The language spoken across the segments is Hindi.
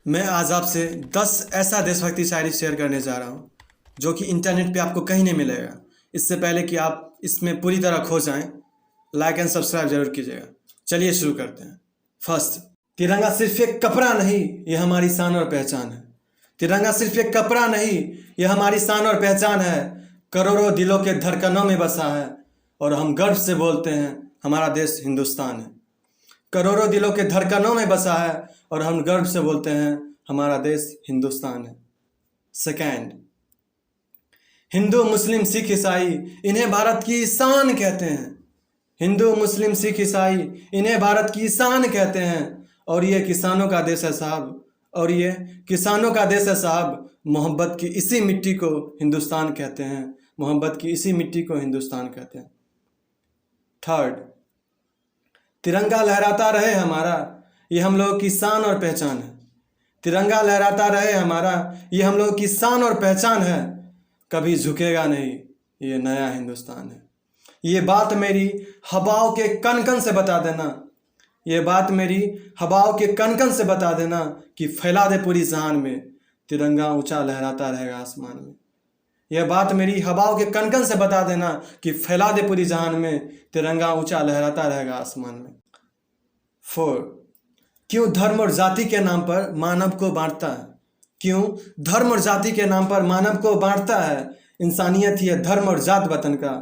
मैं आज आपसे 10 ऐसा देशभक्ति शायरी शेयर करने जा रहा हूँ जो कि इंटरनेट पे आपको कहीं नहीं मिलेगा। इससे पहले कि आप इसमें पूरी तरह खो जाएं, लाइक एंड सब्सक्राइब जरूर कीजिएगा। चलिए शुरू करते हैं। फर्स्ट, तिरंगा सिर्फ एक कपड़ा नहीं, यह हमारी शान और पहचान है। तिरंगा सिर्फ एक कपड़ा नहीं, यह हमारी शान और पहचान है। करोड़ों दिलों के धड़कनों में बसा है और हम गर्व से बोलते हैं हमारा देश हिंदुस्तान है। करोड़ों दिलों के धड़कनों में बसा है और हम गर्व से बोलते हैं हमारा देश हिंदुस्तान है। सेकंड, हिंदू मुस्लिम सिख ईसाई इन्हें भारत की शान कहते हैं। हिंदू मुस्लिम सिख ईसाई इन्हें भारत की शान कहते हैं और ये किसानों का देश है साहब, और ये किसानों का देश है साहब। मोहब्बत की इसी मिट्टी को हिंदुस्तान कहते हैं, मोहब्बत की इसी मिट्टी को हिंदुस्तान कहते हैं। थर्ड, तिरंगा लहराता रहे हमारा, ये हम लोगों की शान और पहचान है। तिरंगा लहराता रहे हमारा, ये हम लोगों की शान और पहचान है। कभी झुकेगा नहीं, ये नया हिंदुस्तान है। ये बात मेरी हवाओं के कन कन से बता देना, ये बात मेरी हवाओं के कन कन से बता देना कि फैला दे पूरी जहान में, तिरंगा ऊंचा लहराता रहेगा आसमान में। यह बात मेरी हवाओं के कन कन से बता देना कि फैला दे पूरी जहान में, तिरंगा ऊंचा लहराता रहेगा आसमान में। 4, क्यों धर्म और जाति के नाम पर मानव को बांटता है? क्यों धर्म और जाति के नाम पर मानव को बांटता है? इंसानियत ही है धर्म और जात वतन का,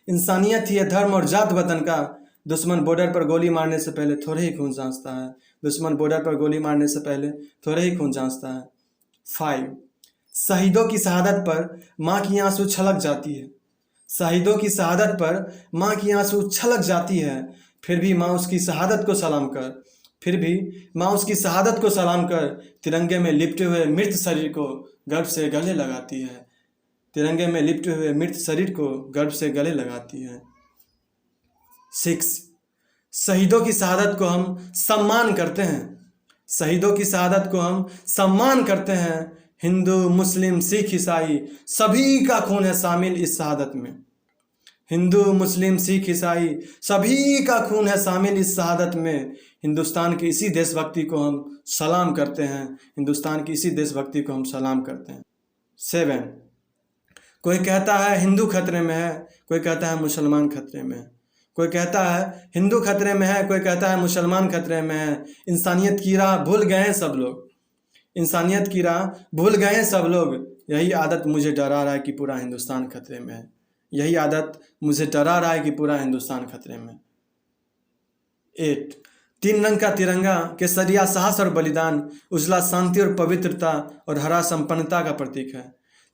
इंसानियत ही है धर्म और जात वतन का। दुश्मन बॉर्डर पर गोली मारने से पहले थोड़े ही खून जांचता है, दुश्मन बॉर्डर पर गोली मारने से पहले थोड़े ही खून जांचता है। 5, शहीदों की शहादत पर माँ की आंसू छलक जाती है। शहीदों की शहादत पर माँ की आंसू छलक जाती है, फिर भी माँ उसकी शहादत को सलाम कर, फिर भी माँ उसकी शहादत को सलाम कर तिरंगे में लिपटे हुए मृत शरीर को गर्व से गले लगाती है। तिरंगे में लिपटे हुए मृत शरीर को गर्व से गले लगाती है। 6, शहीदों की शहादत को हम सम्मान करते हैं। शहीदों की शहादत को हम सम्मान करते हैं। हिंदू मुस्लिम सिख ईसाई सभी का खून है शामिल इस शहादत में। हिंदू मुस्लिम सिख ईसाई सभी का खून है शामिल इस शहादत में। हिंदुस्तान की इसी देशभक्ति को हम सलाम करते हैं, हिंदुस्तान की इसी देशभक्ति को हम सलाम करते हैं। 7, कोई कहता है हिंदू खतरे में है, कोई कहता है मुसलमान खतरे में है। कोई कहता है हिंदू खतरे में है, कोई कहता है मुसलमान खतरे में है। इंसानियत की राह भूल गए हैं सब लोग, इंसानियत की राह भूल गए हैं सब लोग। यही आदत मुझे डरा रहा है कि पूरा हिंदुस्तान खतरे में है, यही आदत मुझे डरा रहा है कि पूरा हिंदुस्तान खतरे में। 8, 3 रंग का तिरंगा केसरिया साहस और बलिदान, उजला शांति और पवित्रता और हरा संपन्नता का प्रतीक है।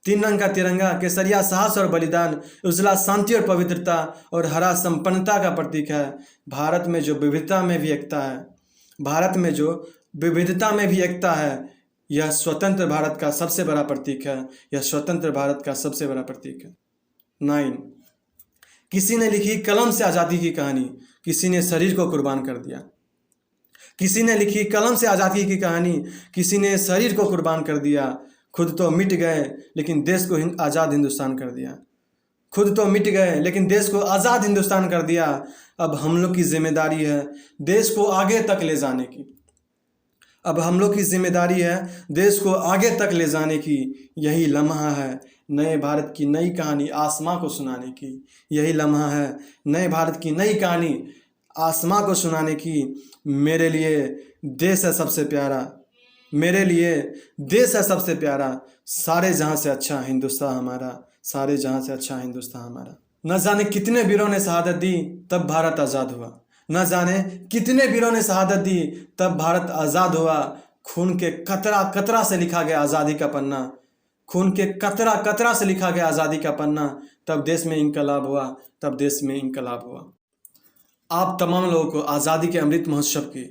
3 रंग का तिरंगा केसरिया साहस और बलिदान, उजला शांति और पवित्रता और हरा संपन्नता का प्रतीक है। भारत में जो विविधता में भी एकता है, भारत में जो विविधता में भी एकता है, यह स्वतंत्र भारत का सबसे बड़ा प्रतीक है, यह स्वतंत्र भारत का सबसे बड़ा प्रतीक है। 9, किसी ने लिखी कलम से आज़ादी की कहानी, किसी ने शरीर को कुर्बान कर दिया। किसी ने लिखी कलम से आज़ादी की कहानी, किसी ने शरीर को कुर्बान कर दिया। खुद तो मिट गए लेकिन देश को आज़ाद हिंदुस्तान कर दिया। खुद तो मिट गए लेकिन देश को आज़ाद हिंदुस्तान कर दिया। अब हम लोग की जिम्मेदारी है देश को आगे तक ले जाने की, अब हम लोग की जिम्मेदारी है देश को आगे तक ले जाने की। यही लम्हा है नए भारत की नई कहानी आसमां को सुनाने की, यही लम्हा है नए भारत की नई कहानी आसमां को सुनाने की। मेरे लिए देश है सबसे प्यारा, मेरे लिए देश है सबसे प्यारा। सारे जहां से अच्छा हिंदुस्तान हमारा, सारे जहां से अच्छा हिंदुस्तान हमारा। न जाने कितने वीरों ने शहादत दी तब भारत आज़ाद हुआ, न जाने कितने वीरों ने शहादत दी तब भारत आज़ाद हुआ। खून के कतरा कतरा से लिखा गया आज़ादी का पन्ना, खून के कतरा कतरा से लिखा गया आज़ादी का पन्ना। तब देश में इंकलाब हुआ, तब देश में इंकलाब हुआ। आप तमाम लोगों को आज़ादी के अमृत महोत्सव की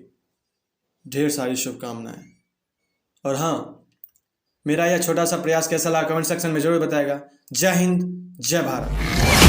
ढेर सारी शुभकामनाएं। और हाँ, मेरा यह छोटा सा प्रयास कैसा लगा कमेंट सेक्शन में जरूर बताएगा। जय हिंद, जय भारत।